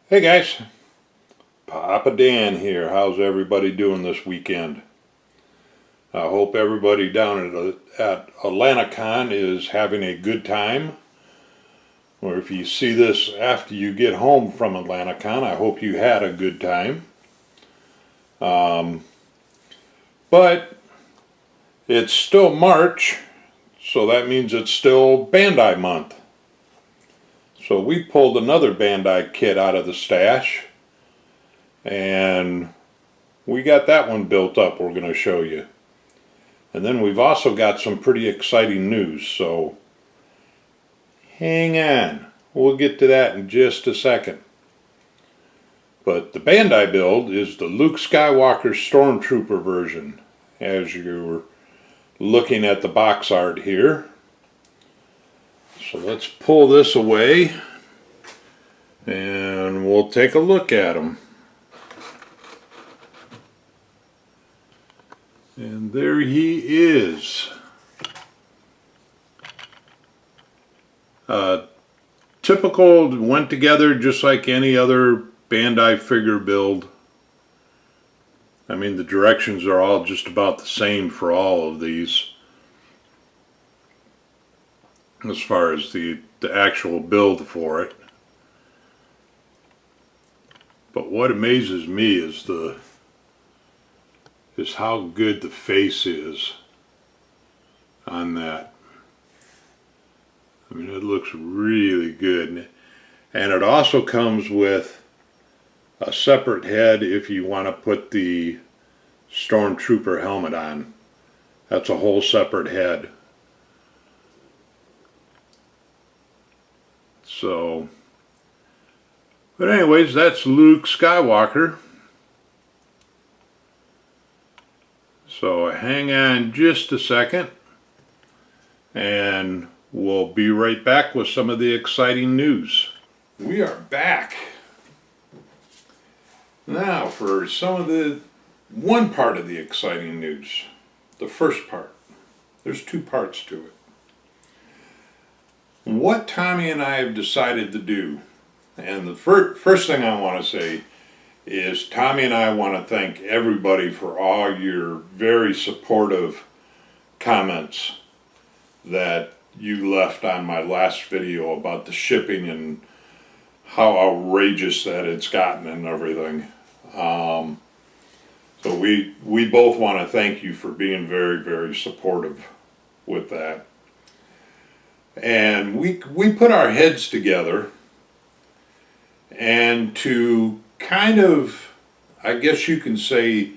Hey guys, Papa Dan here. How's everybody doing this weekend? I hope everybody down at AtlantaCon is having a good time. Or if you see this after you get home from AtlantaCon, I hope you had a good time. But it's still March, so that means it's still Bandai month. So we pulled another Bandai kit out of the stash, and we got that one built up we're going to show you. And then we've also got some pretty exciting news, so hang on. We'll get to that in just a second. But the Bandai build is the Luke Skywalker Stormtrooper version, as you're looking at the box art here. So let's pull this away and we'll take a look at them. And there he is. Typical, went together just like any other Bandai figure build. I mean, the directions are all just about the same for all of these, as far as the actual build for it. But what amazes me is how good the face is on that. I mean, it looks really good. And it also comes with a separate head if you want to put the Stormtrooper helmet on. That's a whole separate head. So, but anyways, that's Luke Skywalker. So hang on just a second, and we'll be right back with some of the exciting news. We are back. Now for some of one part of the exciting news. The first part. There's two parts to it. What Tommy and I have decided to do, and the first thing I want to say is Tommy and I want to thank everybody for all your very supportive comments that you left on my last video about the shipping and how outrageous that it's gotten and everything. So we both want to thank you for being very, very supportive with that. And we put our heads together, and to kind of, I guess you can say,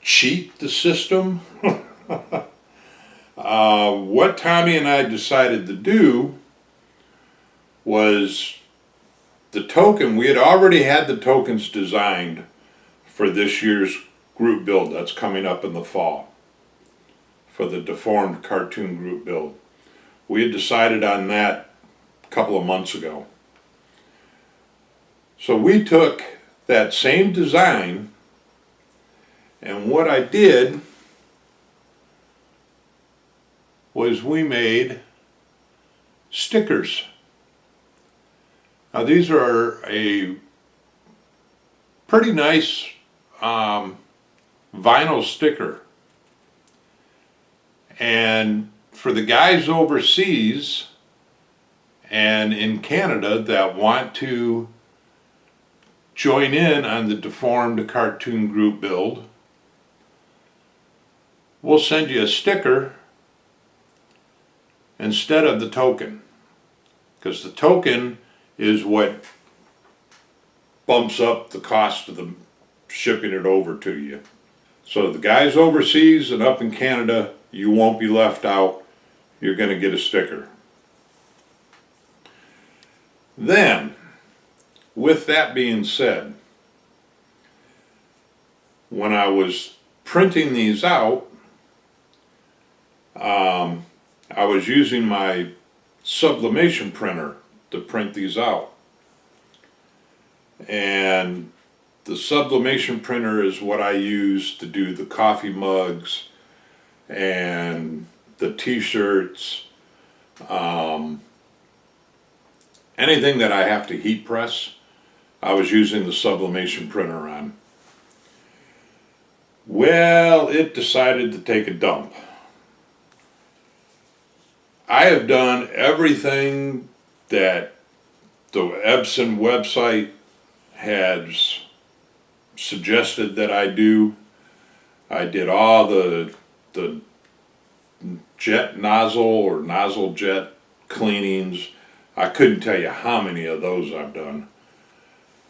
cheat the system. What Tommy and I decided to do was the token. We had already had the tokens designed for this year's group build that's coming up in the fall, for the Deformed Cartoon group build. We had decided on that a couple of months ago. So we took that same design, and what I did was we made stickers. Now these are a pretty nice vinyl sticker, and for the guys overseas and in Canada that want to join in on the Deformed Cartoon group build, we'll send you a sticker instead of the token, because the token is what bumps up the cost of the shipping it over to you. So the guys overseas and up in Canada, you won't be left out. You're going to get a sticker. Then, with that being said, when I was printing these out, I was using my sublimation printer to print these out. And the sublimation printer is what I use to do the coffee mugs and the t-shirts, anything that I have to heat press. I was using the sublimation printer on. Well, it decided to take a dump. I have done everything that the Epson website has suggested that I do. I did all the jet nozzle or nozzle jet cleanings. I couldn't tell you how many of those I've done.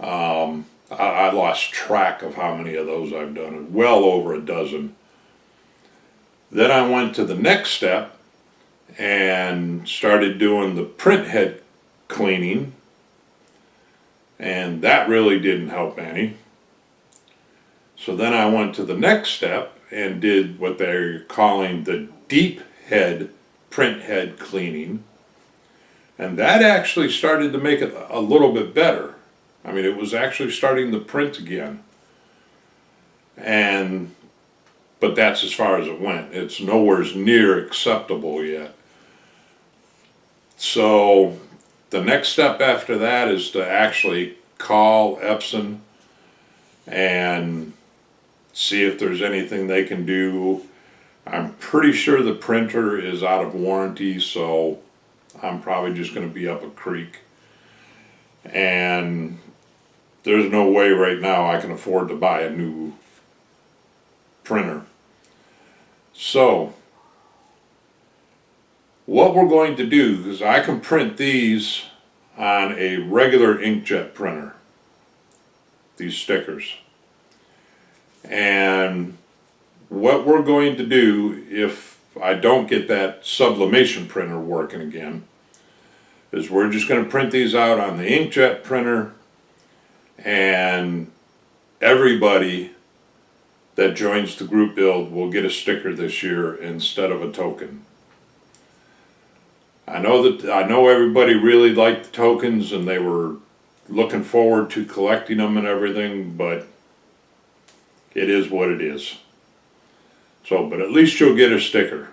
I lost track of how many of those I've done, well over a dozen. Then I went to the next step and started doing the print head cleaning, and that really didn't help any. So then I went to the next step and did what they're calling the deep head print head cleaning, and that actually started to make it a little bit better. I mean, it was actually starting to print again, but that's as far as it went. It's nowhere near acceptable yet. So the next step after that is to actually call Epson and see if there's anything they can do. I'm pretty sure the printer is out of warranty, so I'm probably just going to be up a creek. And there's no way right now I can afford to buy a new printer. So what we're going to do is I can print these on a regular inkjet printer, these stickers. And what we're going to do, if I don't get that sublimation printer working again, is we're just going to print these out on the inkjet printer, and everybody that joins the group build will get a sticker this year instead of a token. I know everybody really liked the tokens and they were looking forward to collecting them and everything, but it is what it is. So, but at least you'll get a sticker.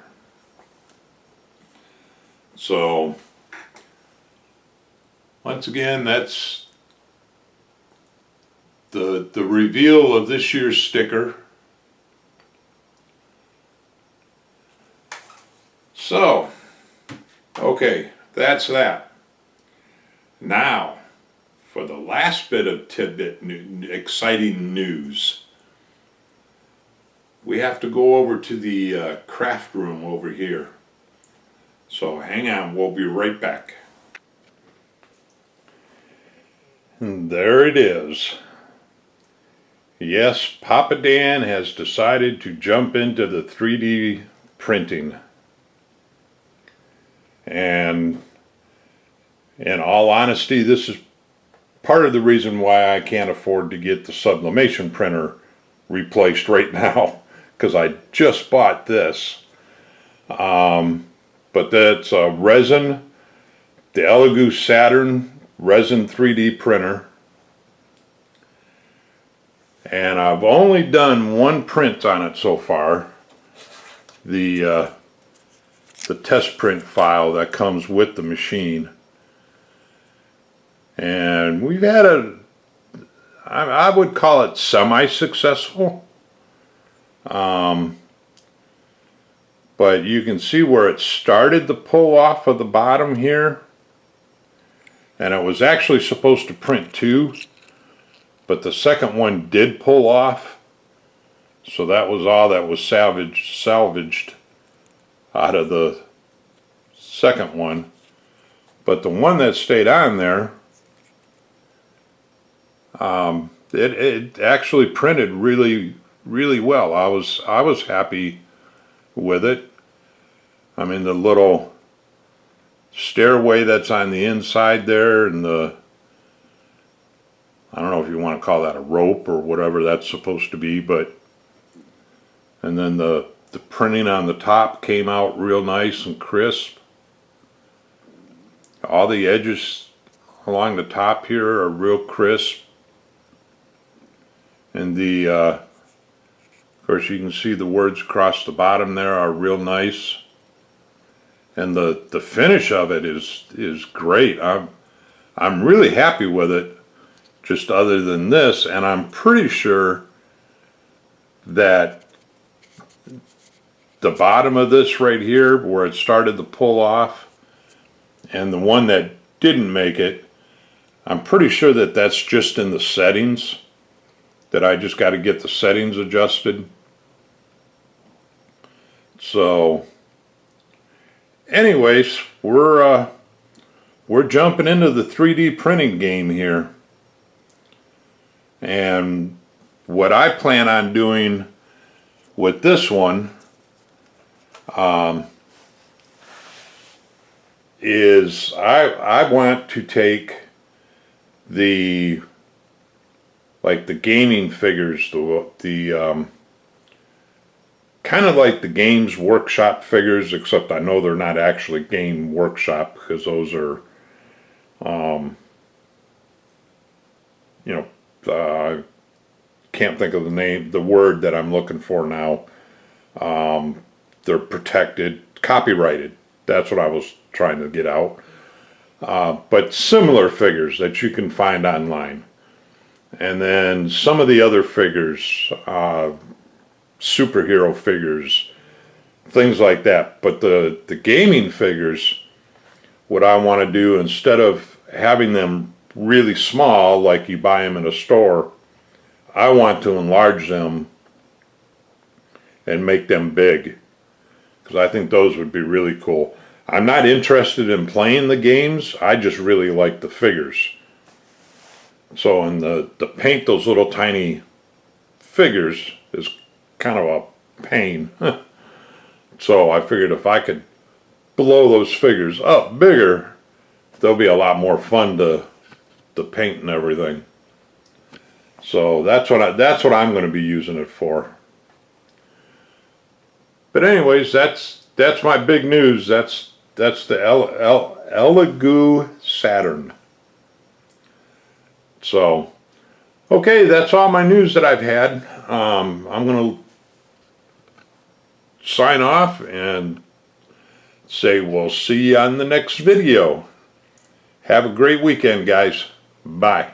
So, once again, that's the reveal of this year's sticker. So, okay, that's that. Now, for the last bit of tidbit exciting news, we have to go over to the craft room over here. So hang on, we'll be right back. And there it is. Yes, Papa Dan has decided to jump into the 3D printing. And in all honesty, this is part of the reason why I can't afford to get the sublimation printer replaced right now, because I just bought this. But that's a resin, the Elegoo Saturn resin 3D printer. And I've only done one print on it so far. The test print file that comes with the machine. And we've had I would call it semi-successful. But you can see where it started to pull off of the bottom here. And it was actually supposed to print two, but the second one did pull off. So that was all that was salvaged out of the second one. But the one that stayed on there, it actually printed really, really well. I was happy with it. I mean, the little stairway that's on the inside there, and I don't know if you want to call that a rope or whatever that's supposed to be, and then the printing on the top came out real nice and crisp. All the edges along the top here are real crisp. And of course you can see the words across the bottom there are real nice. And the finish of it is great. I'm really happy with it. just other than this, and I'm pretty sure that the bottom of this right here, where it started to pull off, and the one that didn't make it, I'm pretty sure that that's just in the settings, that I just got to get the settings adjusted. So anyways, we're jumping into the 3D printing game here. And what I plan on doing with this one is I want to take the gaming figures, the kind of like the Games Workshop figures, except I know they're not actually Game Workshop, because those are can't think of the word that I'm looking for now. They're protected, copyrighted. That's what I was trying to get out. But similar figures that you can find online. And then some of the other figures, superhero figures, things like that. But the gaming figures, what I want to do, instead of having them really small like you buy them in a store, I want to enlarge them and make them big, because I think those would be really cool. I'm not interested in playing the games, I just really like the figures. So, and the paint those little tiny figures is kind of a pain. So I figured if I could blow those figures up bigger, they'll be a lot more fun to paint and everything. So that's what I'm going to be using it for. But anyways, that's my big news. That's the Elegoo Saturn. So, okay, that's all my news that I've had. I'm going to sign off and say we'll see you on the next video. Have a great weekend, guys. Bye.